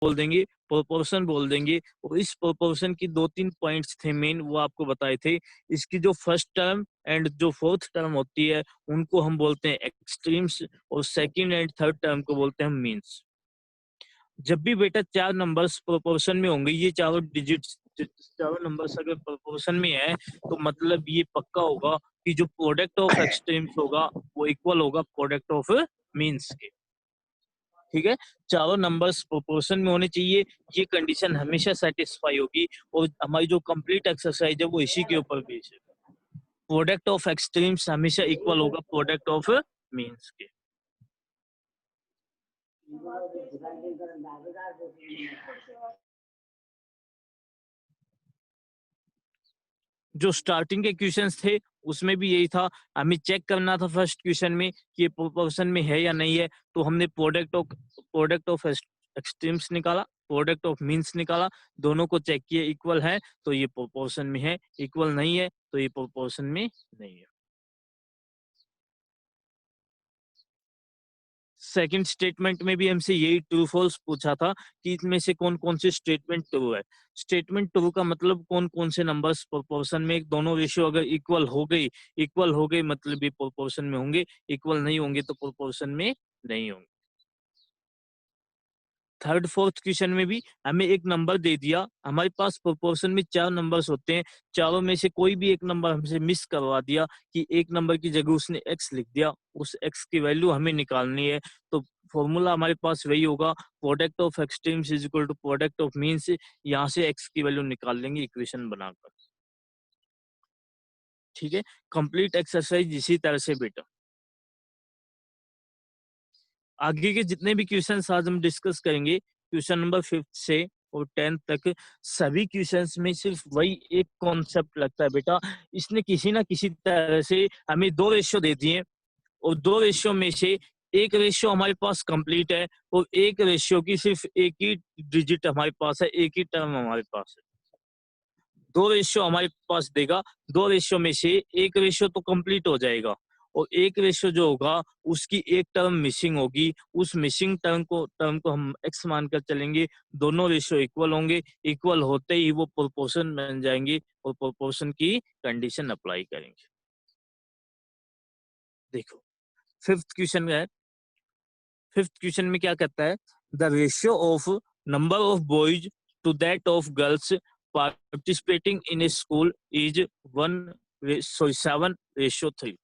बोल देंगे, प्रोपोर्शन बोल देंगे, और इस प्रोपोर्शन की 2-3 पॉइंट्स थे मेन, वो आपको बताए थे। इसकी जो फर्स्ट टर्म एंड जो फोर्थ टर्म होती है उनको हम बोलते हैं एक्सट्रीम्स, और सेकंड एंड थर्ड टर्म को बोलते हैं मीन्स। जब भी बेटा 4 नंबर्स प्रोपोर्शन में होंगे, ये चारों डिजिट्स चारों नंबर्स अगर प्रोपोर्शन में है, तो मतलब ये पक्का होगा कि जो प्रोडक्ट ऑफ एक्सट्रीम्स होगा वो इक्वल होगा प्रोडक्ट ऑफ मीन्स के। ठीक है, चारों नंबर्स प्रोपोर्शन में होने चाहिए, ये कंडीशन हमेशा सेटिस्फाई होगी, और हमारी जो कंप्लीट एक्सरसाइज है वो इसी के ऊपर बेस्ड है। प्रोडक्ट ऑफ एक्सट्रीम्स हमेशा इक्वल होगा प्रोडक्ट ऑफ मीन्स के। जो स्टार्टिंग के क्वेश्चंस थे उसमें भी यही था, हमें चेक करना था फर्स्ट क्वेश्चन में कि ये प्रोपोर्शन में है या नहीं है, तो हमने प्रोडक्ट ऑफ एक्सट्रीम्स निकाला, प्रोडक्ट ऑफ मीन्स निकाला, दोनों को चेक किया, इक्वल है तो ये प्रोपोर्शन में है, इक्वल नहीं है तो ये प्रोपोर्शन में नहीं है। सेकंड स्टेटमेंट में भी हमसे यही ट्रू फॉल्स पूछा था कि इसमें से कौन कौन से स्टेटमेंट ट्रू है। स्टेटमेंट ट्रू का मतलब कौन कौन से नंबर्स प्रोपोर्शन में दोनों रेशियो अगर इक्वल हो गई मतलब ये प्रोपोर्शन में होंगे, इक्वल नहीं होंगे तो प्रोपोर्शन में नहीं होंगे। थर्ड फोर्थ क्वेश्चन में भी हमें एक नंबर दे दिया, हमारे पास प्रोपोर्शन में 4 नंबर्स होते हैं, चारों में से कोई भी एक नंबर हमसे मिस करवा दिया कि एक नंबर की जगह उसने x लिख दिया, उस x की वैल्यू हमें निकालनी है, तो फॉर्मूला हमारे पास वही होगा, product of extremes is equal to product of means. यहाँ से x की वैल्यू निकाल लेंगे इक्वेशन बनाकर। ठीक है, कंप्लीट एक्सरसाइज इसी तरह से बेटा। आगे के जितने भी क्वेश्चंस आज हम डिस्कस करेंगे, क्वेश्चन नंबर 5th से और 10th तक, सभी क्वेश्चंस में सिर्फ वही एक कॉन्सेप्ट लगता है बेटा, इसने किसी ना किसी तरह से हमें 2 रेशियो दे दिए, और 2 रेशियो में से एक रेशियो हमारे पास कंप्लीट है, और एक रेशियो की सिर्फ एक ही डिजिट हमारे पास है, एक ही टर्म हमारे पास है। 2 रेशियो हमारे पास देगा, 2 रेशियो में से एक रेशियो तो कंप्लीट हो जाएगा, और एक रेशियो जो होगा उसकी एक टर्म मिसिंग होगी, उस मिसिंग टर्म को हम x मानकर चलेंगे, दोनों रेशियो इक्वल होंगे, इक्वल होते ही वो प्रोपोर्शन बन जाएंगे, और प्रोपोर्शन की कंडीशन अप्लाई करेंगे। देखो 5th क्वेश्चन है, 5th क्वेश्चन में क्या कहता है, the ratio of number of boys to that of girls participating in a school is 7:3।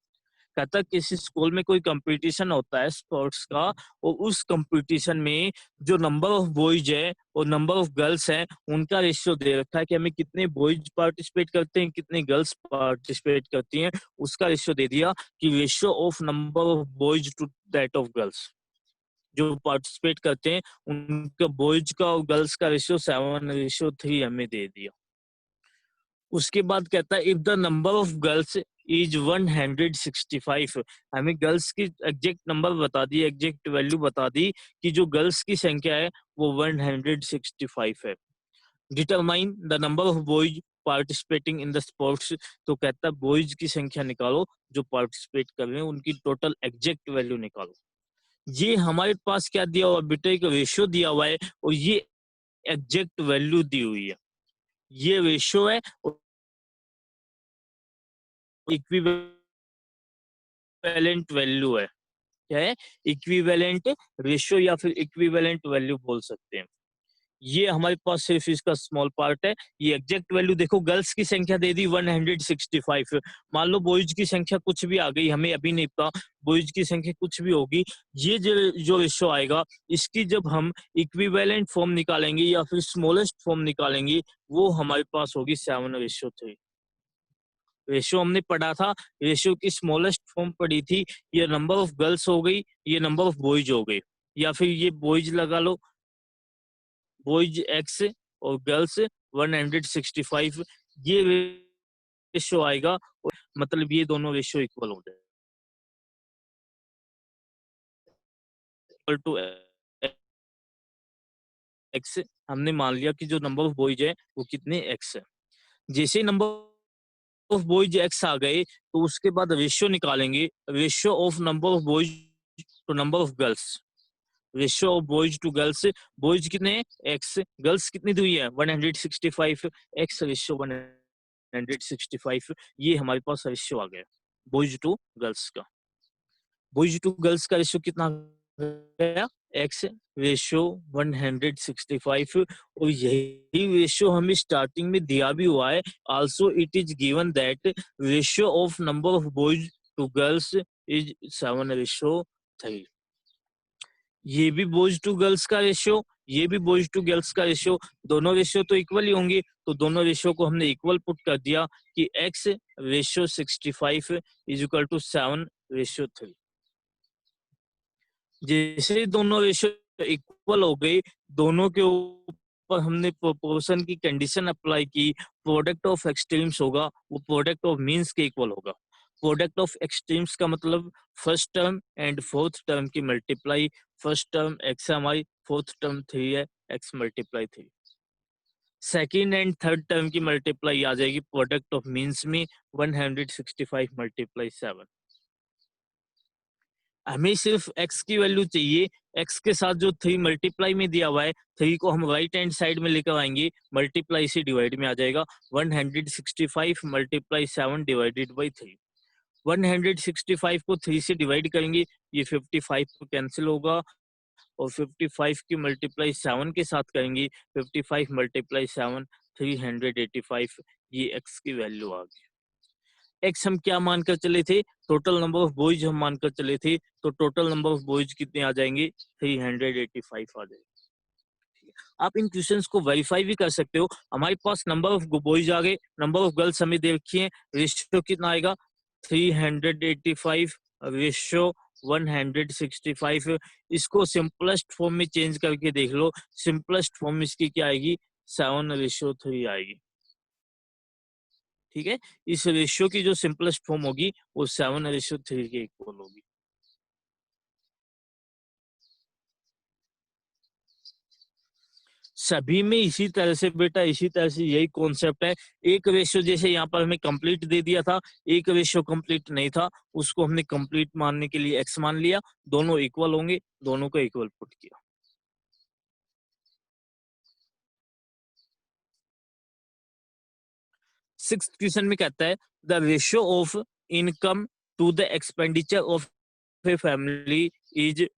कहता है किसी स्कूल में कोई कंपटीशन होता है स्पोर्ट्स का, और उस कंपटीशन में जो नंबर ऑफ बॉयज है और नंबर ऑफ गर्ल्स हैं उनका रेशियो दे रखा है कि हमें कितने बॉयज पार्टिसिपेट करते हैं, कितने गर्ल्स पार्टिसिपेट करती हैं, उसका रेशियो दे दिया कि ratio of number of boys to that of girls, जो पार्टिसिपेट करते हैं उनका बॉयज का और गर्ल्स का रेशियो 7:3 हमें दे दिया। उसके बाद कहता है if the number of girls is 165, हमें गर्ल्स की एग्जैक्ट नंबर बता दी, एग्जैक्ट वैल्यू बता दी कि जो गर्ल्स की संख्या है वो 165 है। Determine the number of boys participating in the sports, तो कहता है बॉयज की संख्या निकालो जो पार्टिसिपेट कर रहे हैं, उनकी टोटल एग्जैक्ट वैल्यू निकालो। ये हमारे पास क्या दिया हुआ बेटा, एक रेशियो दिया हुआ है, और ये एग्जैक्ट वैल्यू दी हुई है, ये रेशियो है और इक्विवेलेंट वैल्यू है। क्या है, इक्विवेलेंट रेशियो या फिर इक्विवेलेंट वैल्यू बोल सकते हैं। ये हमारे पास सिर्फ इसका स्मॉल पार्ट है। ये एग्जैक्ट वैल्यू देखो, गर्ल्स की संख्या दे दी 165, मान लो बॉयज की संख्या कुछ भी आ गई, हमें अभी नहीं पता बॉयज की संख्या कुछ भी होगी, ये जो रेशियो आएगा इसकी जब हम इक्विवेलेंट फॉर्म निकालेंगे या फिर स्मॉलेस्ट फॉर्म निकालेंगे, वो हमारे पास होगी 7:3। रेशियो हमने पढ़ा था, रेशियो की स्मॉलेस्ट फॉर्म पढ़ी थी, ये नंबर ऑफ गर्ल्स हो गई, ये नंबर ऑफ बॉयज हो गई, या फिर ये बॉयज लगा लो, बॉयज x और गर्ल्स 165, ये रेशियो आएगा, मतलब ये दोनों रेशियो इक्वल हो जाए इक्वल टू x। हमने मान लिया कि जो नंबर ऑफ बॉयज है वो कितने x है। जैसे नंबर ऑफ बॉयज x आ गए तो उसके बाद रेशियो निकालेंगे, ratio of number of boys to number of girls, ratio of boys to girls, boys कितने हैं x, गर्ल्स कितनी दी हुई है 165, x रेशियो 165, ये हमारे पास रेशियो आ गया बॉयज टू गर्ल्स का। बॉयज टू गर्ल्स का रेशियो कितना गया x रेशियो 165, और यही रेशियो हमें स्टार्टिंग में दिया भी हुआ है। Also it is given that ratio of number of boys to girls is 7:3। ये भी बॉयज टू गर्ल्स का रेशियो, ये भी बॉयज टू गर्ल्स का रेशियो, दोनों रेशियो तो इक्वल ही होंगे, तो दोनों रेशियो को हमने इक्वल पुट कर दिया कि x ratio 65 is equal to 7:3। जैसे ही दोनों रेशियो इक्वल हो गई, दोनों के ऊपर हमने प्रोपोर्शन की कंडीशन अप्लाई की, प्रोडक्ट ऑफ एक्सट्रीम्स होगा वो प्रोडक्ट ऑफ मीन्स के इक्वल होगा। प्रोडक्ट ऑफ एक्सट्रीम्स का मतलब first term and fourth term की मल्टीप्लाई, फर्स्ट टर्म x है हमारी, फोर्थ टर्म 3 है, x multiply 3। Second and third term की मल्टीप्लाई आ जाएगी प्रोडक्ट ऑफ मीन्स में 165 मल्टीप्लाई 7। हमें सिर्फ x की वैल्यू चाहिए, x के साथ जो 3 मल्टीप्लाई में दिया हुआ है, 3 को हम राइट हैंड साइड में लेकर आएंगे, मल्टीप्लाई से डिवाइड में आ जाएगा, 165 मल्टीप्लाई 7 डिवाइडेड बाई 3। 165 को 3 से डिवाइड करेंगे, ये 55 को कैंसिल होगा, और 55 की मल्टीप्लाई 7 के साथ करेंगे, 55 मल्टीप्लाई 7 385, ये x की वैल्यू आ गई। एक्स हम क्या मानकर चले थे, टोटल नंबर ऑफ बॉयज हम मानकर चले थे, तो टोटल नंबर ऑफ बॉयज कितने आ जाएंगे 385 आ जाएंगे। आप इन क्वेश्चंस को वेरीफाई भी कर सकते हो। हमारे पास नंबर ऑफ बॉयज आ गए, नंबर ऑफ गर्ल्स हमें दे रखी है, रेशियो कितना आएगा 385 रेशियो 165। इसको सिंपलेस्ट फॉर्म में चेंज करके देख लो, सिंपलेस्ट फॉर्म इसकी क्या आएगी 7:3 आएगी। ठीक है, इस रेशियो की जो सिंपलेस्ट फॉर्म होगी वो 7:3 के इक्वल होगी। सभी में इसी तरह से बेटा, इसी तरह से यही कॉन्सेप्ट है। एक रेशियो जैसे यहाँ पर हमें कंप्लीट दे दिया था, एक रेशियो कंप्लीट नहीं था, उसको हमने कंप्लीट मानने के लिए x मान लिया, दोनों इक्वल होंगे, दोनों को इक्वल पुट किया। सिक्स्थ क्वेश्चन में कहता है the ratio of income to the expenditure of a family is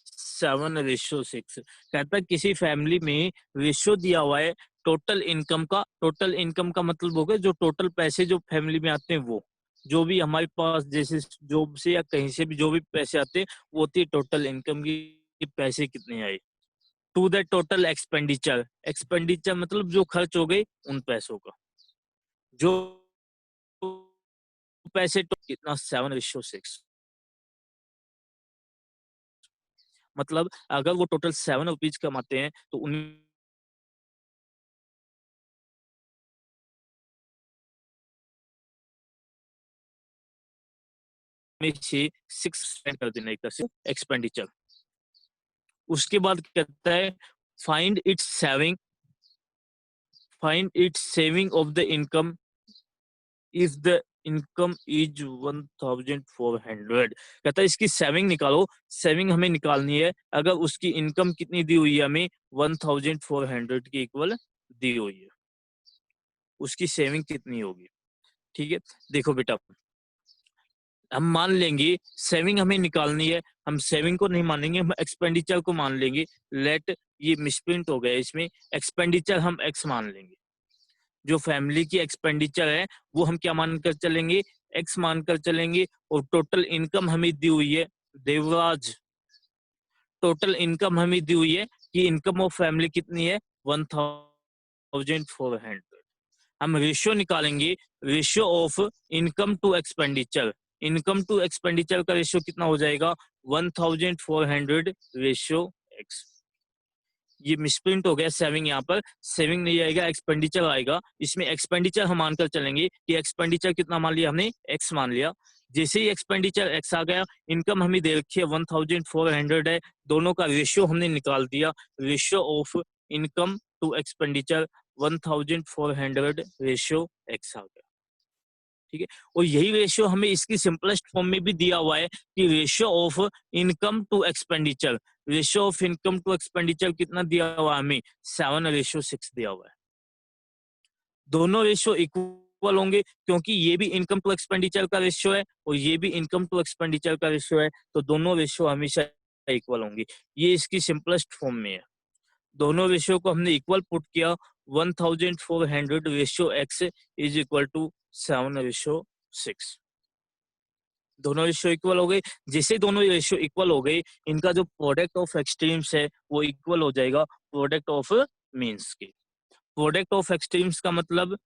7:6। कहता है किसी फैमिली में रेशियो दिया हुआ है टोटल इनकम का, टोटल इनकम का मतलब हो गया जो टोटल पैसे जो फैमिली में आते हैं, वो जो भी हमारे पास जैसे जॉब से या कहीं से भी जो भी पैसे आते हैं वो होती है टोटल इनकम की, पैसे कितने आए, to the total expenditure, expenditure मतलब जो खर्च हो गए उन पैसों का, जो पैसे तो कितना 7:6। मतलब अगर वो टोटल 7 रुपीज कमाते हैं तो उनमें से 6 स्पेंड कर देना एक तरह से एक्सपेंडिचर। उसके बाद कहता है find its saving, find its saving of the income if the income is 1400। कहता है इसकी सेविंग निकालो, सेविंग हमें निकालनी है अगर उसकी इनकम कितनी दी हुई है हमें 1400 की इक्वल दी हुई है, उसकी सेविंग कितनी होगी। ठीक है, देखो बेटा हम मान लेंगे सेविंग हमें निकालनी है, हम सेविंग को नहीं मानेंगे, हम एक्सपेंडिचर को मान लेंगे। लेट, ये मिसप्रिंट हो गया इसमें, एक्सपेंडिचर हम एक्स मान लेंगे, जो फैमिली की एक्सपेंडिचर है वो हम क्या मानकर चलेंगे एक्स मानकर चलेंगे, और टोटल इनकम हमें दी हुई है देवराज, टोटल इनकम हमें दी हुई है कि इनकम ऑफ फैमिली कितनी है 1400। हम रेशियो निकालेंगे, ratio of income to expenditure, income to expenditure का रेशियो कितना हो जाएगा 1400 रेशियो एक्स। ये मिसप्रिंट हो गया, सेविंग यहाँ पर सेविंग नहीं आएगा, एक्सपेंडिचर आएगा। इसमें एक्सपेंडिचर हम मानकर चलेंगे कि एक्सपेंडिचर कितना मान लिया हमने एक्स मान लिया। जैसे ही एक्सपेंडिचर एक्स आ गया, इनकम हमें दे रखी है 1400 है, दोनों का रेशियो हमने निकाल दिया, ratio of income to expenditure 1400 ratio x आ गया। ठीक है, और यही रेशियो हमें इसकी सिंपलेस्ट फॉर्म में भी दिया हुआ है कि ratio of income to expenditure, ratio of income to expenditure कितना दिया हुआ है हमें? 7:6 दिया हुआ है। दोनों रेशियो इक्वल होंगे क्योंकि ये भी इनकम टू एक्सपेंडिचर का रेशियो है और ये भी इनकम टू एक्सपेंडिचर का रेशियो है, तो दोनों रेशियो हमेशा इक्वल होंगे। ये इसकी सिंपलेस्ट फॉर्म में है। दोनों रेशियो को हमने इक्वल पुट किया, 1400 ratio x is equal to 7:6। दोनों रेशियो इक्वल हो गए। जैसे दोनों रेशियो इक्वल हो गए, इनका जो प्रोडक्ट ऑफ एक्सट्रीम्स है वो इक्वल हो जाएगा प्रोडक्ट ऑफ मीन्स के। प्रोडक्ट ऑफ एक्सट्रीम्स का मतलब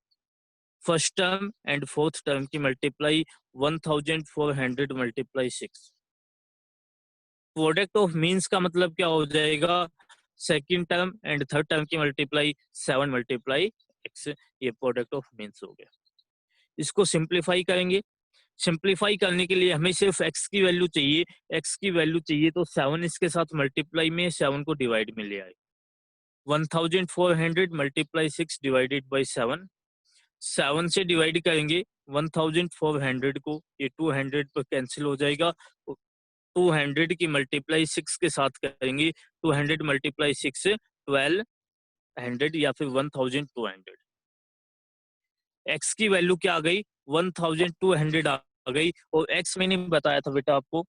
first term and fourth term की multiply 1400 multiply 6। Product of means का मतलब क्या हो जाएगा? Second term and third term की मल्टीप्लाई 7 मल्टीप्लाई x। ये प्रोडक्ट ऑफ मीन्स हो गया। इसको सिंप्लीफाई करेंगे। सिंप्लीफाई करने के लिए हमें सिर्फ x की वैल्यू चाहिए। x की वैल्यू चाहिए तो 7 इसके साथ मल्टीप्लाई में 7 को डिवाइड में ले आए। 1400 मल्टीप्लाई 6 डिवाइडेड बाई 7। 7 से डिवाइड करेंगे 1400 को, ये 200 पर कैंसिल हो जाएगा। 200 की मल्टीप्लाई 6 के साथ करेंगे, 200 मल्टीप्लाई 6 1200 या फिर 1200। x की वैल्यू क्या आ गई? 1200 आ गई। और x मैंने बताया था बेटा आपको,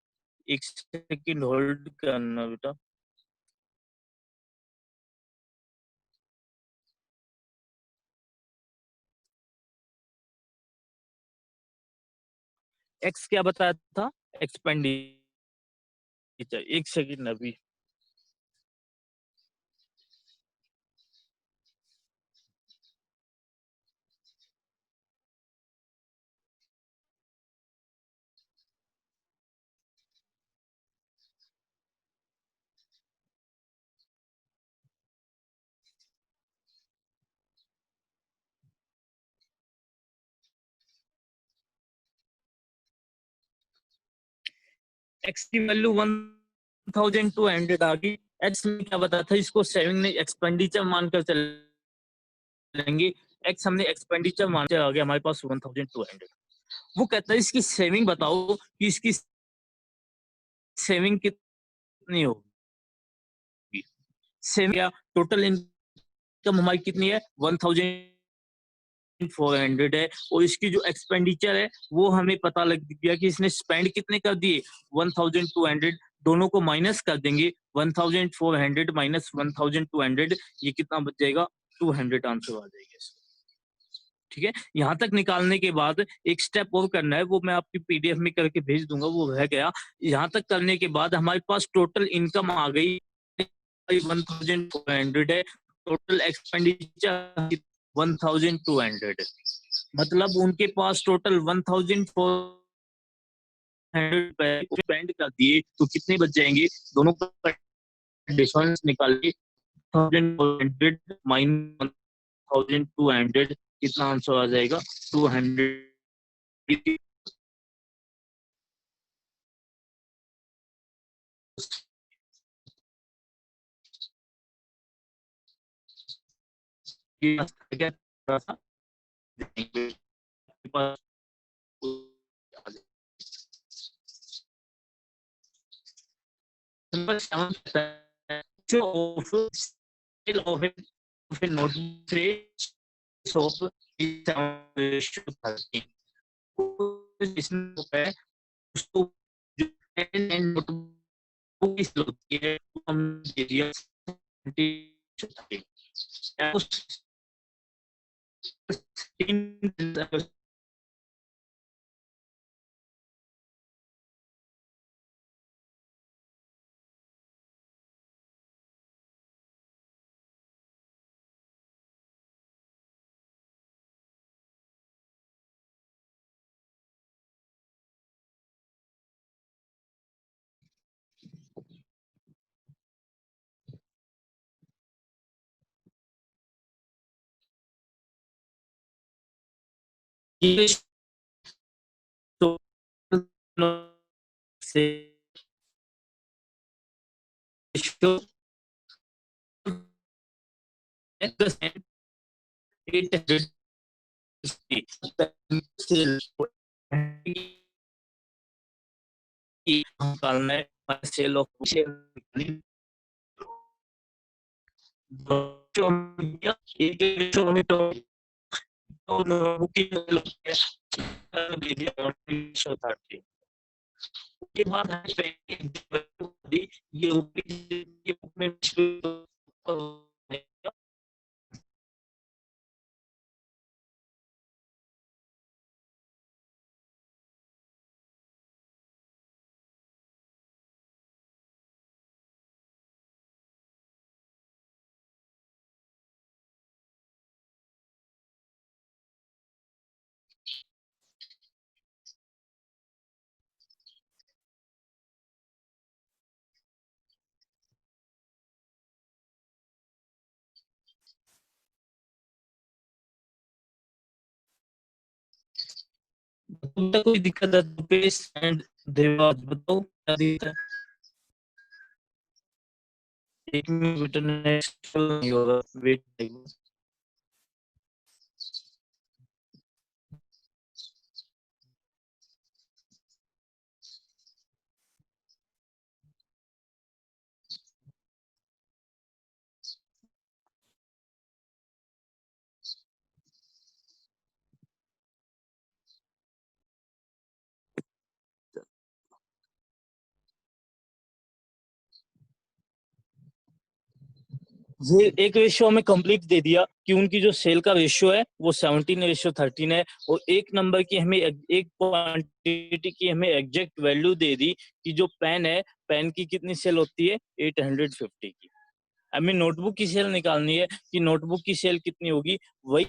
एक सेकंड होल्ड करना बेटा। x क्या बताया था? एक्सपेंडिचर। एक सेकंड अभी। x की वैल्यू 1200 आ गई। x में क्या बताया था? इसको सेविंग ने एक्सपेंडिचर मानकर चलेंगे। x हमने एक्सपेंडिचर मान आ गया हमारे पास 1200। वो कहता है इसकी सेविंग बताओ कि इसकी सेविंग कितनी होगी। सेविंग क्या? टोटल इनकम हमारी कितनी है? 1400 है और इसकी जो एक्सपेंडिचर है वो हमें पता लग गया कि इसने स्पेंड कितने कर दिए? 1200। दोनों को माइनस कर देंगे, 1400 माइनस 1200, ये कितना बच जाएगा? 200 आंसर आ जाएगा इसका। ठीक है, यहाँ तक निकालने के बाद एक स्टेप और करना है, वो मैं आपकी पीडीएफ में करके भेज दूंगा, वो रह गया। यहाँ तक करने के बाद हमारे पास टोटल इनकम आ गई 1400 है, टोटल एक्सपेंडिचर 1200। मतलब उनके पास टोटल 1400 स्पेंड कर दिए, तो कितने बच जाएंगे? दोनों का डिफरेंस निकालिए। 1400 माइनस 1200, कितना आंसर आ जाएगा? 200। Number 7 of scale of a notebook of 7:13। जिसमें है उसको जो पेन एंड नोटबुक की होती है वो हम दे दिया 20। तो से निकालना है सेल ऑफ जो दिया, एक रेशियो हमें तो नोटबुक की दे दिया 30 उसके बाद ये में कोई दिक्कत है तो पेश एंड देवाज बताओ क्या दिक्कत है? एक मिनट नेक्स्ट नहीं होगा वेट ये एक रेशियो हमें कंप्लीट दे दिया कि उनकी जो सेल का रेशियो है वो 17:13 है और एक नंबर की हमें एक क्वांटिटी की हमें एग्जैक्ट वैल्यू दे दी कि जो पेन है पेन की कितनी सेल होती है 850 की। हमें नोटबुक की सेल निकालनी है कि नोटबुक की सेल कितनी होगी वही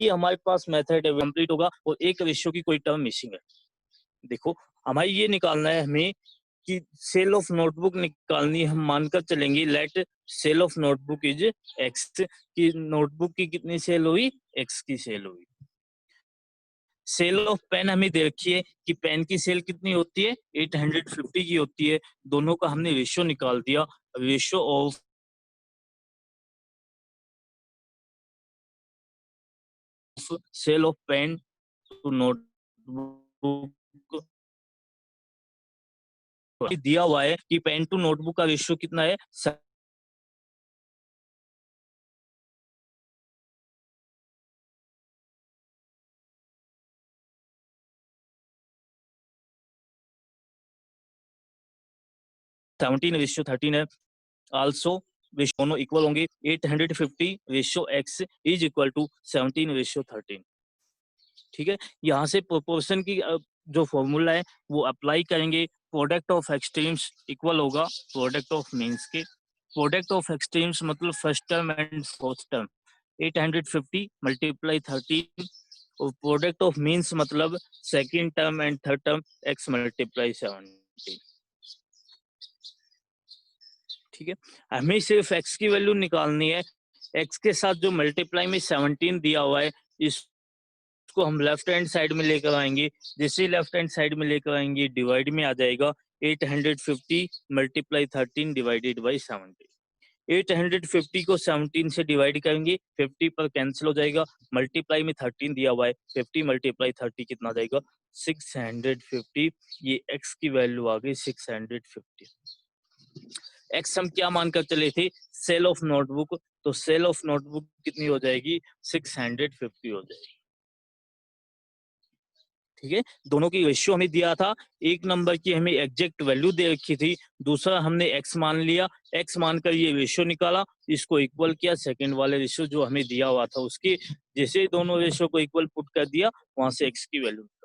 हमारे पास मेथड कंप्लीट होगा और एक रेशियो की कोई टर्म मिसिंग है। देखो हमारी ये निकालना है हमें कि सेल ऑफ नोटबुक निकालनी हम मानकर चलेंगे let sale of notebook is x की नोटबुक की कितनी सेल हुई एक्स की सेल हुई। सेल ऑफ पेन हमें दे रखी है कि पेन की सेल कितनी होती है 850 की होती है। दोनों का हमने रेशियो निकाल दिया। Ratio of sale of pen to notebook दिया हुआ है कि पेन टू नोटबुक का रेशियो कितना है 17:13 है। आल्सो रेशियो दोनों इक्वल होंगे 850 ratio x is equal to 17:13। ठीक है यहाँ से प्रोपोर्शन की जो फॉर्मूला है वो अप्लाई करेंगे। प्रोडक्ट ऑफ एक्सट्रीम्स इक्वल होगा प्रोडक्ट ऑफ मीन्स के। प्रोडक्ट ऑफ एक्सट्रीम्स मतलब first term and fourth term 850 multiply 13 और प्रोडक्ट ऑफ मीन्स मतलब second term and third term x multiply 17। ठीक है हमें सिर्फ एक्स की वैल्यू निकालनी है। एक्स के साथ जो मल्टीप्लाई में 17 दिया हुआ है इसको हम लेफ्ट हैंड साइड में लेकर आएंगे। जैसे लेफ्ट हैंड साइड में लेकर आएंगे डिवाइड में आ जाएगा 850 मल्टीप्लाई 13 डिवाइडेड बाई 17। 850 को 17 से डिवाइड करेंगे 50 पर कैंसिल हो जाएगा। मल्टीप्लाई में 13 दिया हुआ है 50 मल्टीप्लाई 30 कितना आ जाएगा 650। ये एक्स की वैल्यू आ गई 650। एक्स हम क्या मानकर चले थे सेल ऑफ नोटबुक तो सेल ऑफ नोटबुक कितनी हो जाएगी 650 हो जाएगी। ठीक है दोनों की रेशियो हमें दिया था। एक नंबर की हमें एग्जैक्ट वैल्यू दे रखी थी दूसरा हमने एक्स मान लिया। एक्स मानकर ये रेशियो निकाला इसको इक्वल किया सेकंड वाले रेशियो जो हमें दिया हुआ था उसके जैसे दोनों रेशियो को इक्वल पुट कर दिया वहां से एक्स की वैल्यू निकाल।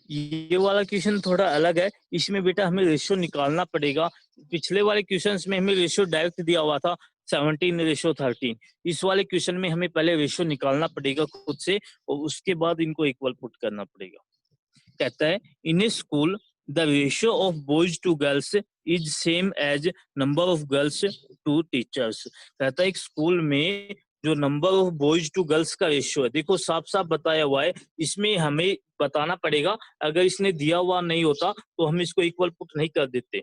ये वाला क्वेश्चन थोड़ा अलग है इसमें बेटा हमें रेशियो निकालना पड़ेगा। पिछले वाले क्वेश्चंस में हमें रेशियो डायरेक्ट दिया हुआ था 17:13। इस वाले क्वेश्चन में हमें पहले रेशियो निकालना पड़ेगा खुद से और उसके बाद इनको इक्वल पुट करना पड़ेगा। कहता है in a school the ratio of boys to girls is same as number of girls to teachers. कहता है एक स्कूल में जो number of boys to girls का रेशियो है देखो साफ साफ बताया हुआ है। इसमें हमें बताना पड़ेगा अगर इसने दिया हुआ नहीं होता तो हम इसको इक्वल पुट नहीं कर देते।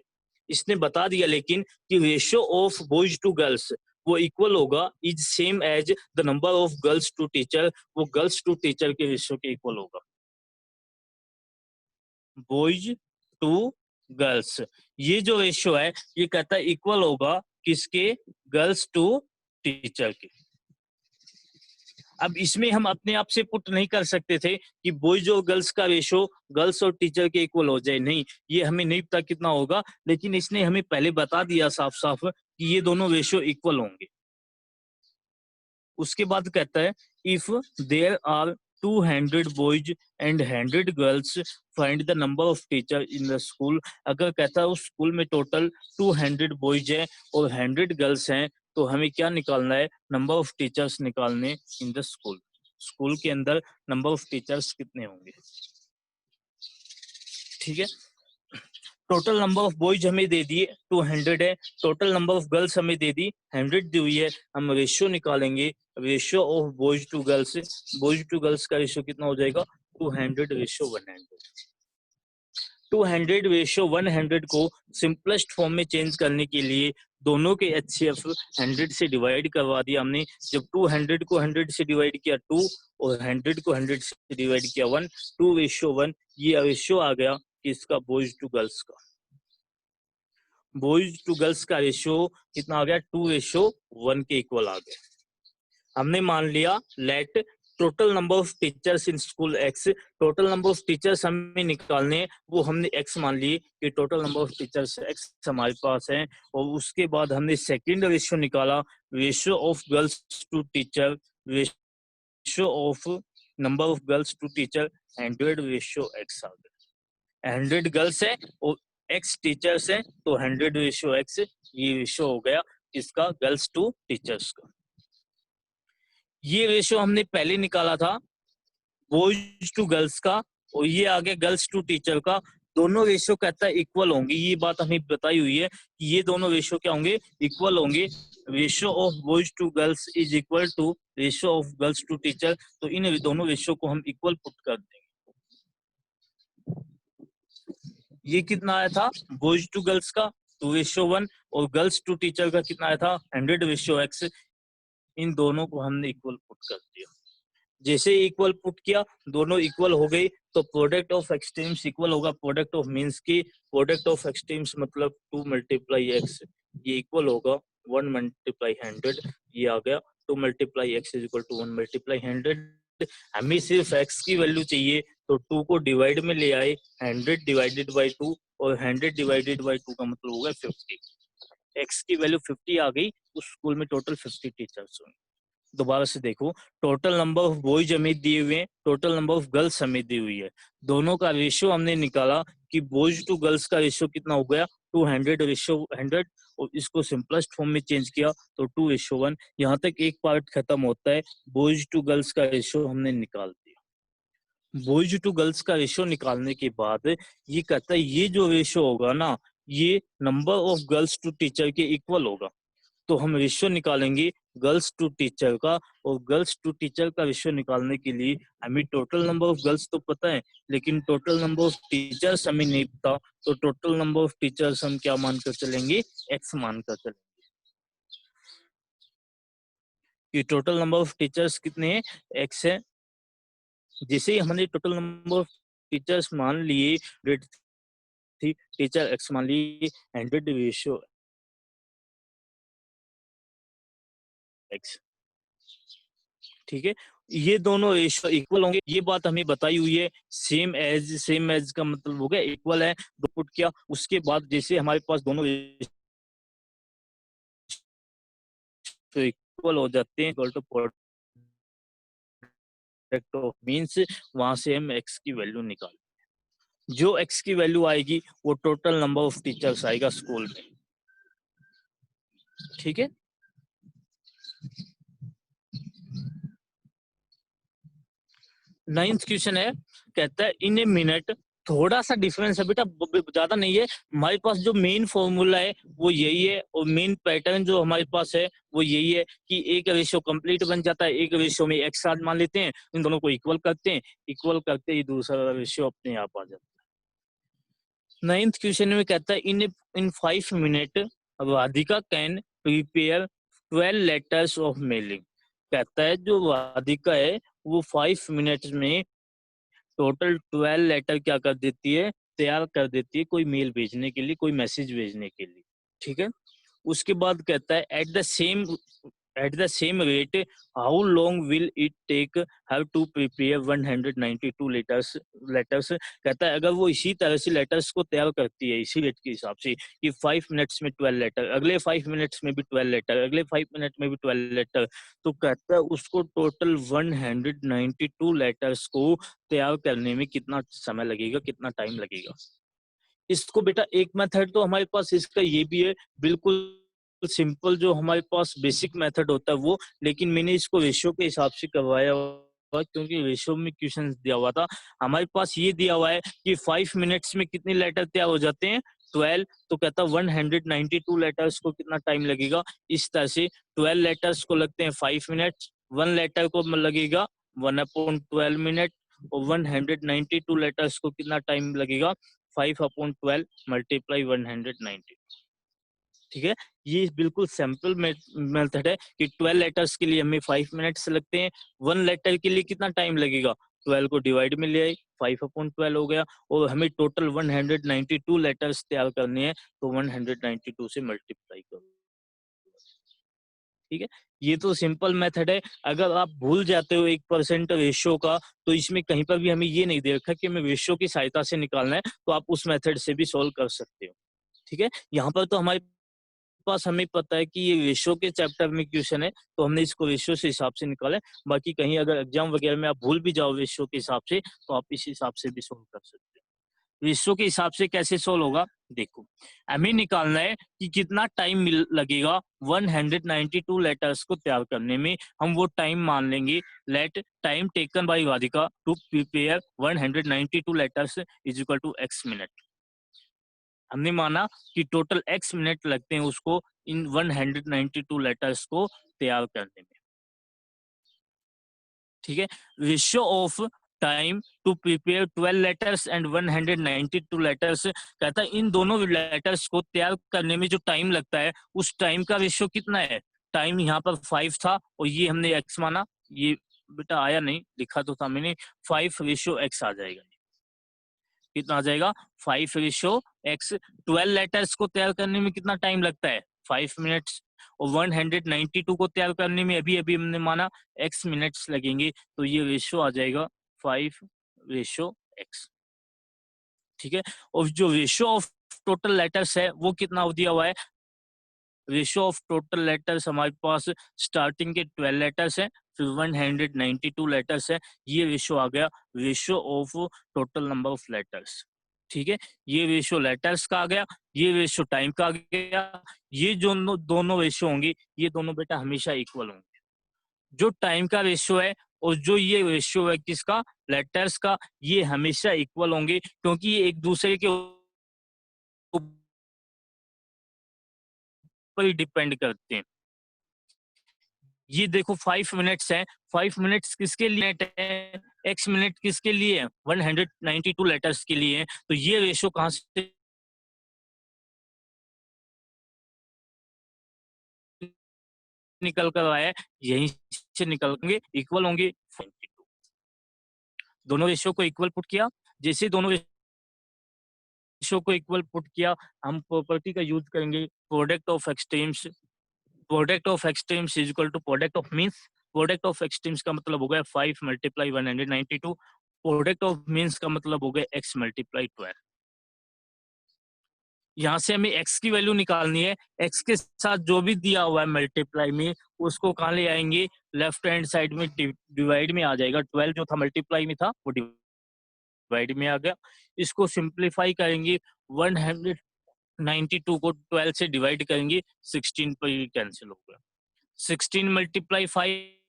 इसने बता दिया लेकिन कि ratio of boys to girls वो इक्वल होगा is same as the number of girls to teacher, वो गर्ल्स टू टीचर के रेशियो के इक्वल होगा। बॉयज टू गर्ल्स, ये जो रेशियो है ये कहता है इक्वल होगा किसके, गर्ल्स टू टीचर के। अब इसमें हम अपने आप से पुट नहीं कर सकते थे कि बॉयज और गर्ल्स का रेशियो गर्ल्स और टीचर के इक्वल हो जाए, नहीं, ये हमें नहीं पता कितना होगा, लेकिन इसने हमें पहले बता दिया साफ साफ कि ये दोनों रेशियो इक्वल होंगे। उसके बाद कहता है if there are 200 boys and 100 girls find the number of teacher in the school. अगर कहता है उस स्कूल में टोटल 200 बॉयज है और 100 गर्ल्स हैं, तो हमें क्या निकालना है, नंबर ऑफ टीचर्स निकालने इन द स्कूल। स्कूल के अंदर नंबर ऑफ टीचर्स कितने होंगे, ठीक है। टोटल नंबर ऑफ बॉयज हमें दे दिए 200 है, टोटल नंबर ऑफ गर्ल्स हमें दे दी 100 दी हुई है। हम रेशियो निकालेंगे, ratio of boys to girls, boys to girls का रेशियो कितना हो जाएगा, 200 रेशियो 100। 200 रेशियो 100 को सिंपलेस्ट फॉर्म में चेंज करने के लिए दोनों के एचसीएफ 100 से डिवाइड करवा दिया हमने। जब 200 को 100 से डिवाइड किया 2 और 100 को 100 से डिवाइड किया 1, 2:1, ये रेशियो आ गया किसका, बॉयज टू गर्ल्स का। बॉयज टू गर्ल्स का रेशियो कितना आ गया, 2:1 के इक्वल आ गया। हमने मान लिया let total number of teachers in school x, total number of teachers हमें निकालने हैं, वो हमने एक्स मान लिए कि total number of teachers x हमारे पास है। और उसके बाद हमने सेकंड रेशियो निकाला, ratio of girls to teacher, ratio of number of girls to teacher 100 ratio x आ गया। 100 गर्ल्स है और एक्स टीचर्स है, तो 100 रेशियो एक्स, ये रेशियो हो गया इसका गर्ल्स टू टीचर्स का। ये रेशियो हमने पहले निकाला था बॉयज टू गर्ल्स का, और ये आगे गर्ल्स टू टीचर का। दोनों रेशियो कहता है इक्वल होंगे, ये बात हमें बताई हुई है कि ये दोनों रेशियो क्या होंगे, इक्वल होंगे। Ratio of boys to girls is equal to ratio of girls to teacher, तो इन दोनों रेशियो को हम इक्वल पुट कर देंगे। ये कितना आया था बॉयज टू गर्ल्स का 2:1 और गर्ल्स टू टीचर का कितना आया था 100 रेशियो एक्स। इन दोनों को हमने इक्वल पुट कर दिया। जैसे इक्वल पुट किया दोनों इक्वल हो गई, तो प्रोडक्ट ऑफ एक्सट्रीम्स इक्वल होगा प्रोडक्ट ऑफ मीन्स की। प्रोडक्ट ऑफ एक्सट्रीम्स मतलब 2 × x, ये इक्वल होगा 1 × 100, ये आ गया 2 × x इज इक्वल टू 1 × 100। हमें सिर्फ x की वैल्यू चाहिए, तो 2 को डिवाइड में ले आए, 100 डिवाइडेड बाई 2, और 100 डिवाइडेड बाई 2 का मतलब होगा 50। x की वैल्यू 50 आ गई, उस स्कूल में टोटल 50 टीचर्स होंगे। दोबारा से देखो, टोटल नंबर ऑफ बॉयज हमें दिए हुए हैं, टोटल नंबर ऑफ गर्ल्स हमें दी हुई है। दोनों का रेशियो हमने निकाला कि बॉयज टू गर्ल्स का रेशियो कितना हो गया 200 रेशियो 100, और इसको सिंपलेस्ट फॉर्म में चेंज किया तो 2:1। यहाँ तक एक पार्ट खत्म होता है, बॉयज टू गर्ल्स का रेशियो हमने निकाल दिया। बॉयज टू गर्ल्स का रेशियो निकालने के बाद ये कहता है ये जो रेशियो होगा ना, ये number of girls to teacher के इक्वल होगा। तो हम रेशियो निकालेंगे गर्ल्स टू टीचर का, और गर्ल्स टू टीचर का रेशियो निकालने के लिए हमें टोटल नंबर ऑफ गर्ल्स तो पता है, लेकिन टोटल नंबर ऑफ टीचर्स हमें नहीं पता। तो टोटल नंबर ऑफ टीचर्स हम क्या मानकर चलेंगे, एक्स मानकर चलेंगे कि टोटल नंबर ऑफ टीचर्स कितने हैं, एक्स है। जैसे ही हमने टोटल नंबर ऑफ टीचर्स मान लिए, टीचर एक्स मान लिए, 100 रेशियो एक्स, ठीक है। ये दोनों रेशियो इक्वल होंगे, ये बात हमें बताई हुई है। सेम एज का मतलब हो गया इक्वल है, दो पुट किया। उसके बाद जैसे हमारे पास दोनों रेशियो इक्वल हो जाते हैं, equal to product of means, वहां से हम एक्स की वैल्यू निकाल, जो एक्स की वैल्यू आएगी वो टोटल नंबर ऑफ टीचर्स आएगा स्कूल में, ठीक है। 9th क्वेश्चन है, कहता है इन ए मिनट, थोड़ा सा डिफरेंस है बेटा, ज्यादा नहीं है। हमारे पास जो मेन फॉर्मूला है वो यही है, और मेन पैटर्न जो हमारे पास है वो यही है कि एक रेशियो कंप्लीट बन जाता है, एक रेशियो में एक्स आर मान लेते हैं, इन दोनों को इक्वल करते हैं, इक्वल करते ही दूसरा रेशियो अपने आप आ जाता है। 9th क्वेश्चन में कहता है इन 5 minute Radhika can prepare 12 letters of mailing. कहता है जो राधिका है वो 5 मिनट्स में टोटल 12 लेटर क्या कर देती है, तैयार कर देती है कोई मेल भेजने के लिए, कोई मैसेज भेजने के लिए, ठीक है? उसके बाद कहता है at the same rate how long will it take her to prepare 192 letters। कहता है अगर वो इसी तरह से लेटर्स को तैयार करती है इसी रेट के हिसाब से कि 5 मिनट्स में 12 लेटर, अगले 5 मिनट्स में भी 12 लेटर, अगले 5 मिनट में भी 12 लेटर, तो कहता है उसको टोटल 192 लेटर्स को तैयार करने में कितना समय लगेगा, कितना टाइम लगेगा। इसको बेटा एक मेथड तो हमारे पास इसका ये भी है, बिल्कुल सिंपल जो हमारे पास बेसिक मेथड होता है वो, लेकिन मैंने इसको रेशियो के हिसाब से करवाया हुआ क्योंकि रेशियो में क्वेश्चन दिया हुआ था। हमारे पास ये दिया हुआ है कि 5 मिनट्स में कितने लेटर तैयार हो जाते हैं, 12। तो कहता 192 लेटर्स को कितना टाइम लगेगा, इस तरह से 12 लेटर्स को लगते हैं 5 मिनट, 1 लेटर को लगेगा 1/12 मिनट, और 192 लेटर्स को कितना टाइम लगेगा, 5/12 मल्टीप्लाई 190। ठीक है, ये बिल्कुल सिंपल मेथड है कि 12 लेटर्स के लिए हमें 5 मिनट्स लगते हैं, 1 लेटर के लिए कितना टाइम लगेगा, 12 को डिवाइड में ले आई, 5/12 हो गया, और हमें टोटल 192 लेटर्स तैयार करने हैं, तो 192 से मल्टीप्लाई करो। ठीक है, ये तो सिंपल मेथड है। अगर आप भूल जाते हो 1% रेशियो का, तो इसमें कहीं पर भी हमें ये नहीं दे रखा कि हमें रेशियो की सहायता से निकालना है, तो आप उस मेथड से भी सॉल्व कर सकते हो। ठीक है, यहाँ पर तो हमारे पास हमें पता है कि ये रेशियो के चैप्टर में क्वेश्चन है, तो हमने इसको रेशियो से हिसाब से निकाला है। बाकी कहीं अगर एग्जाम वगैरह में आप भूल भी जाओ रेशियो के हिसाब से, तो आप इस हिसाब से भी सॉल्व कर सकते हो। रेशियो के हिसाब से कैसे सोल्व होगा, देखो हमें निकालना है कि कितना टाइम लगेगा 192 लेटर्स को तैयार करने में। हम वो टाइम मान लेंगे, let time taken by Radhika to prepare 192 letters is equal to x minute. हमने माना कि टोटल एक्स मिनट लगते हैं उसको इन 192 लेटर्स को तैयार करने में। ठीक है, ratio of time to prepare 12 letters and 192 letters, कहता है इन दोनों लेटर्स को तैयार करने में जो टाइम लगता है उस टाइम का रेशियो कितना है। टाइम यहाँ पर 5 था और ये हमने एक्स माना, ये बेटा आया नहीं, लिखा तो था मैंने, 5:x आ जाएगा। कितना आ जाएगा, 5:x। 12 लेटर्स को तैयार करने में कितना टाइम लगता है, 5 मिनट्स, और 192 को तैयार करने में अभी अभी हमने माना x मिनट्स लगेंगे, तो ये रेशियो आ जाएगा 5:x। ठीक है, और जो रेशियो ऑफ टोटल लेटर्स है वो कितना दिया हुआ है, रेशियो ऑफ टोटल लेटर्स हमारे पास स्टार्टिंग के 12 लेटर्स हैं, फिर 192 लेटर्स है, ये रेशियो आ गया ratio of total number of letters. ठीक है, ये रेशियो लेटर्स का आ गया, ये रेशियो टाइम का आ गया। ये जो दोनों रेशियो होंगे, ये दोनों बेटा हमेशा इक्वल होंगे। जो टाइम का रेशियो है और जो ये रेशियो है किसका, लेटर्स का, ये हमेशा इक्वल होंगे क्योंकि ये एक दूसरे के ऊपर ही डिपेंड करते हैं। ये देखो 5 मिनट्स है, 5 मिनट्स किसके लिए है, एक्स मिनट किसके लिए है, 192 लेटर्स के लिए है, तो ये रेशियो कहाँ से निकल कर आया है, यहीं से निकल के इक्वल होंगे। दोनों रेशियो को इक्वल पुट किया, जैसे दोनों रेशियो को इक्वल पुट किया, हम प्रॉपर्टी का यूज करेंगे, product of extremes. Product of extremes is equal to product of means. Product of extremes का मतलब हो गया 5 मल्टीप्लाई 192। प्रोडक्ट ऑफ मीन्स का मतलब हो गया x मल्टीप्लाई 12। यहाँ से हमें x की वैल्यू निकालनी है, x के साथ जो भी दिया हुआ है मल्टीप्लाई में, उसको कहाँ ले आएंगे, लेफ्ट हैंड साइड में डिवाइड में आ जाएगा। 12 जो था मल्टीप्लाई में था वो डिवाइड में आ गया। इसको सिंप्लीफाई करेंगे, 192 को 12 से डिवाइड करेंगे, 16 पर ये कैंसिल हो गया। 16 मल्टीप्लाई 5,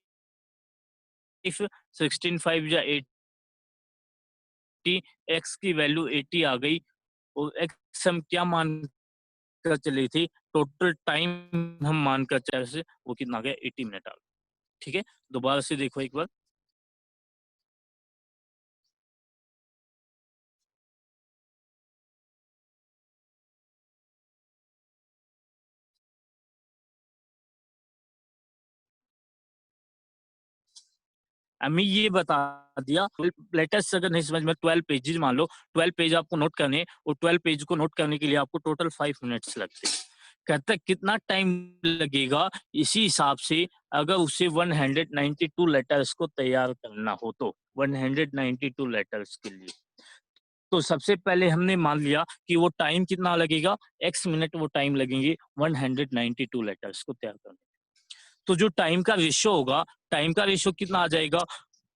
16 5 या 80, x की वैल्यू 80 आ गई, और x हम क्या मान कर चली थी, टोटल टाइम हम मान कर चले से वो कितना आ गया, 80 मिनट आ गया। ठीक है, दोबारा से देखो एक बार। हमें ये बता दिया, लेटेस्ट अगर नहीं समझ में 12 पेजेस मान लो, 12 पेज आपको नोट करने हैं और 12 पेज को नोट करने के लिए आपको टोटल 5 मिनट्स लगते हैं। कहता है कितना टाइम लगेगा इसी हिसाब से अगर उसे 192 लेटर्स को तैयार करना हो तो 192 लेटर्स के लिए। तो सबसे पहले हमने मान लिया कि वो टाइम कितना लगेगा, एक्स मिनट वो टाइम लगेंगे 192 लेटर्स को तैयार करने। तो जो टाइम का रेशियो होगा, टाइम का रेशियो कितना आ जाएगा,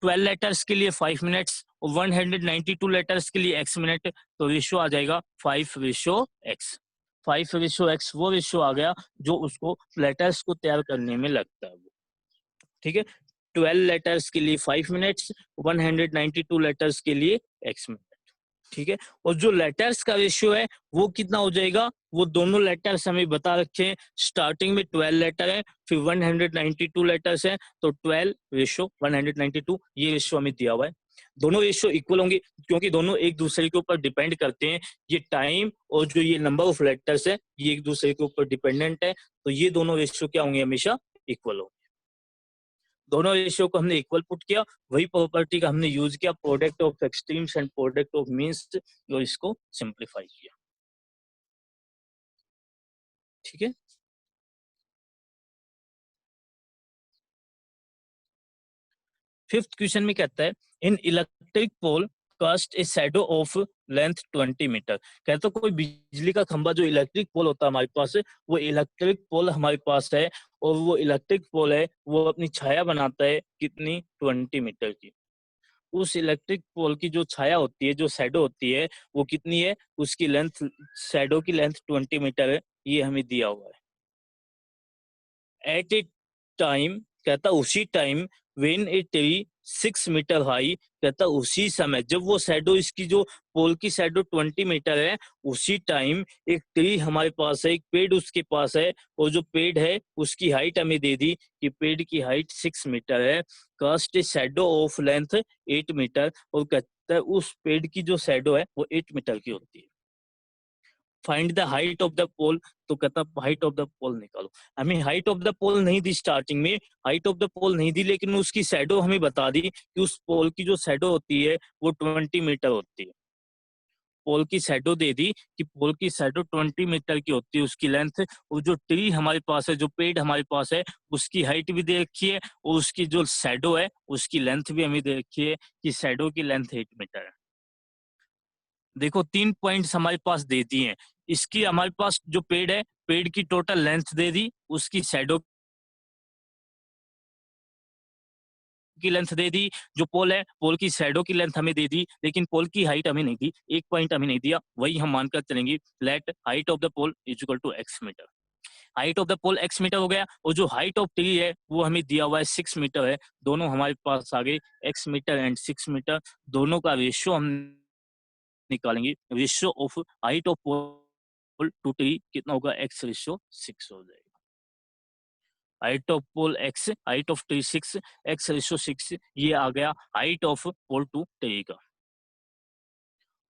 12 लेटर्स के लिए 5 मिनट्स और 192 लेटर्स के लिए x मिनट, तो रेशियो आ जाएगा 5:x। 5:x वो रेशियो आ गया जो उसको लेटर्स को तैयार करने में लगता है वो। ठीक है, 12 लेटर्स के लिए 5 मिनट्स, 192 लेटर्स के लिए x मिनट। ठीक है, और जो लेटर्स का रेशियो है वो कितना हो जाएगा, वो दोनों लेटर्स हमें बता रखे हैं, स्टार्टिंग में 12 लेटर है, फिर 192 लेटर्स है, तो 12 रेशियो 192 ये रेशियो हमें दिया हुआ है। दोनों रेशियो इक्वल होंगे क्योंकि दोनों एक दूसरे के ऊपर डिपेंड करते हैं। ये टाइम और जो ये नंबर ऑफ लेटर्स है ये एक दूसरे के ऊपर डिपेंडेंट है, तो ये दोनों रेशियो क्या होंगे, हमेशा इक्वल होंगे। दोनों रेशियो को हमने इक्वल पुट किया, वही प्रॉपर्टी का हमने यूज किया, product of extremes and product of means, और इसको सिंप्लीफाई किया। ठीक है, फिफ्थ क्वेश्चन में कहता है an electric pole cast a shadow of length 20 metre. कहता है कोई बिजली का खंभा जो इलेक्ट्रिक पोल होता है हमारे पास, वो इलेक्ट्रिक पोल हमारे पास है और वो इलेक्ट्रिक पोल है वो अपनी छाया बनाता है कितनी, 20 मीटर की। उस इलेक्ट्रिक पोल की जो छाया होती है, जो शैडो होती है, वो कितनी है, उसकी लेंथ, शैडो की लेंथ 20 मीटर है, ये हमें दिया हुआ है। एट ए टाइम, कहता उसी time, when a tree 6 metre high, कहता उसी समय जब वो शैडो, इसकी जो पोल की शैडो 20 मीटर है, उसी टाइम एक ट्री हमारे पास है, एक पेड़ उसके पास है, और जो पेड़ है उसकी हाइट हमें दे दी कि पेड़ की हाइट 6 मीटर है, cast a shadow of length 8 metre, और कहता है उस पेड़ की जो शैडो है वो 8 मीटर की होती है। Find the height of the pole, तो कहता हाइट ऑफ द पोल निकालो। हमें हाइट ऑफ द पोल नहीं दी, स्टार्टिंग में हाइट ऑफ द पोल नहीं दी, लेकिन उसकी शैडो हमें बता दी कि उस पोल की जो शैडो होती है वो 20 मीटर होती है। पोल की शैडो दे दी कि पोल की शैडो 20 मीटर की होती है उसकी लेंथ, और जो ट्री हमारे पास है, जो पेड़ हमारे पास है, उसकी हाइट भी दे रखी है और उसकी जो शैडो है उसकी लेंथ भी हमें दे रखी है कि शैडो की लेंथ 8 मीटर है। देखो 3 पॉइंट्स हमारे पास दे दिए हैं। इसकी हमारे पास जो पेड़ है, पेड़ की टोटल लेंथ दे दी, उसकी शैडो की लेंथ दे दी, जो पोल है पोल की शैडो की लेंथ हमें दे दी, लेकिन पोल की हाइट हमें नहीं दी, एक पॉइंट हमें नहीं दिया, वही हम मानकर चलेंगे, let height of the pole is equal to x metre. Height of the pole x metre हो गया, और जो हाइट ऑफ ट्री है वो हमें दिया हुआ है 6 मीटर है। दोनों हमारे पास आ गए, एक्स मीटर एंड 6 मीटर, दोनों का रेशियो हम निकालेंगे। Ratio of height of pole to tree कितना होगा, एक्स रेशियो 6 हो जाएगा। Height of pole x, height of tree 6, x ratio 6, ये आ गया height of pole to tree का।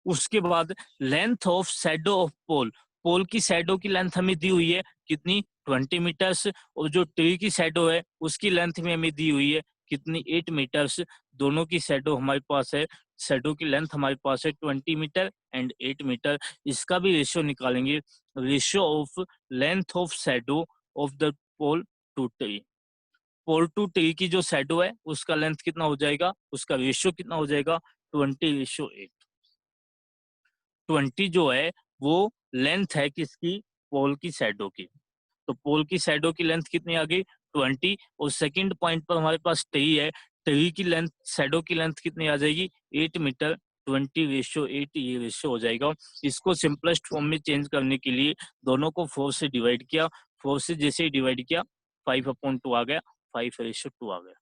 उसके बाद length of shadow of pole, pole की शैडो की लेंथ हमें दी हुई है कितनी, 20 मीटर्स, और जो ट्री की शैडो है उसकी लेंथ में हमें दी हुई है कितनी, 8 मीटर्स। दोनों की शैडो हमारे पास है, शैडो की लेंथ हमारे पास है 20 मीटर एंड 8 मीटर। इसका भी रेशियो निकालेंगे, ratio of length of shadow of the pole to tree. Pole to tree की जो शैडो है उसका लेंथ कितना हो जाएगा, उसका रेशियो कितना हो जाएगा, 20:8। 20 जो है वो लेंथ है किसकी, पोल की शैडो की। तो पोल की शैडो की लेंथ कितनी आ गई, 20, और सेकंड पॉइंट पर हमारे पास ट्री है, ट्री की लेंथ, शैडो की लेंथ कितनी आ जाएगी, 8 मीटर, 20:8 ये रेशियो हो जाएगा। इसको सिंपलेस्ट फॉर्म में चेंज करने के लिए दोनों को 4 से डिवाइड किया, 4 से जैसे ही डिवाइड किया 5/2 आ गया, 5:2 आ गया।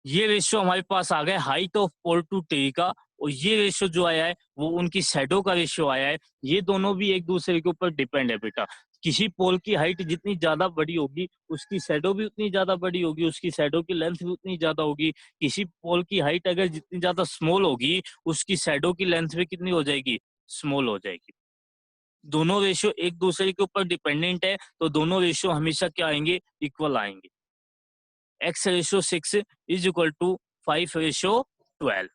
ये रेशियो हमारे पास आ गया height of pole to tree का, और ये रेशियो जो आया है वो उनकी शैडो का रेशियो आया है। ये दोनों भी एक दूसरे के ऊपर डिपेंड है बेटा। किसी पोल की हाइट जितनी ज्यादा बड़ी होगी उसकी शैडो भी उतनी ज्यादा बड़ी होगी, उसकी शैडो की लेंथ भी उतनी ज्यादा होगी। किसी पोल की हाइट अगर जितनी ज्यादा स्मॉल होगी उसकी शैडो की लेंथ भी कितनी हो जाएगी, स्मॉल हो जाएगी। दोनों रेशियो एक दूसरे के ऊपर डिपेंडेंट है, तो दोनों रेशियो हमेशा क्या आएंगे, इक्वल आएंगे। x/6 is equal to 5/12।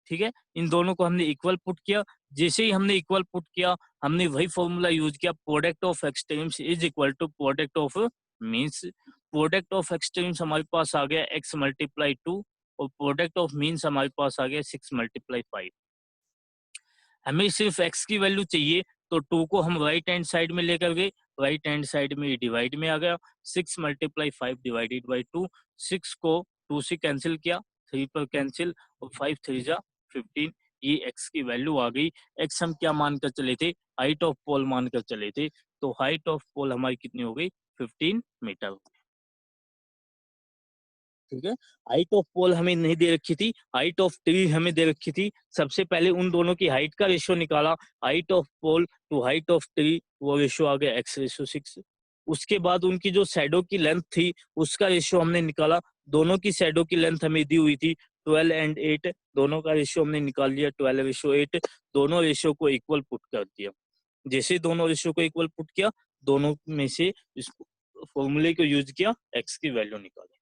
ठीक है, इन दोनों को हमने इक्वल पुट किया। जैसे ही हमने इक्वल पुट किया, हमने वही फॉर्मूला यूज किया, product of extremes is equal to product of means. Product of extremes हमारे पास आ गया x मल्टीप्लाई 2 और प्रोडक्ट ऑफ मीन्स हमारे पास आ गया 6 मल्टीप्लाई 5। हमें सिर्फ x की वैल्यू चाहिए, तो 2 को हम राइट हैंड साइड में लेकर गए, राइट हैंड साइड में डिवाइड में आ गया, 6 मल्टीप्लाई 5 डिवाइडेड बाई 2, 6 को 2 से कैंसिल किया, 3 पर कैंसिल और 5 3 जा 15, ये x की वैल्यू आ गई। x हम क्या मानकर चले थे, हाइट ऑफ पोल मानकर चले थे, तो हाइट ऑफ पोल हमारी कितनी हो गई, 15 मीटर। ठीक है, हाइट ऑफ पोल हमें नहीं दे रखी थी, हाइट ऑफ ट्री हमें दे रखी थी। सबसे पहले उन दोनों की हाइट का रेशियो निकाला, height of pole to height of tree, वो रेशियो आ गया x/6। उसके बाद उनकी जो शैडो की लेंथ थी उसका रेशियो हमने निकाला। दोनों की शैडो की लेंथ हमें दी हुई थी 12 एंड 8, दोनों का रेशियो हमने निकाल लिया 12/8। दोनों रेशियो को इक्वल पुट कर दिया। जैसे दोनों रेशियो को इक्वल पुट किया, दोनों में से इस फॉर्मूले को यूज किया, x की वैल्यू निकाली।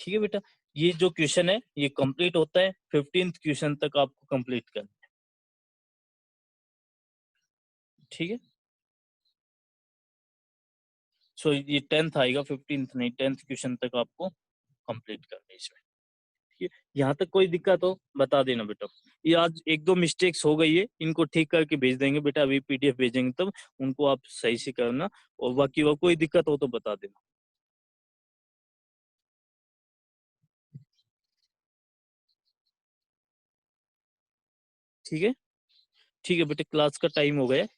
ठीक है बेटा, ये जो क्वेश्चन है ये कंप्लीट होता है, 15th क्वेश्चन तक आपको कंप्लीट करना है। ठीक है, सो ये 10th आएगा, 15th नहीं, 10th क्वेश्चन तक आपको कंप्लीट करना है इसमें। ठीक है, यहाँ तक कोई दिक्कत हो बता देना बेटा। ये आज एक दो मिस्टेक्स हो गई है, इनको ठीक करके भेज देंगे बेटा, अभी पीडीएफ भेजेंगे तब उनको आप सही से करना, और बाकी और कोई दिक्कत हो तो बता देना। ठीक है, ठीक है बेटे, क्लास का टाइम हो गया है।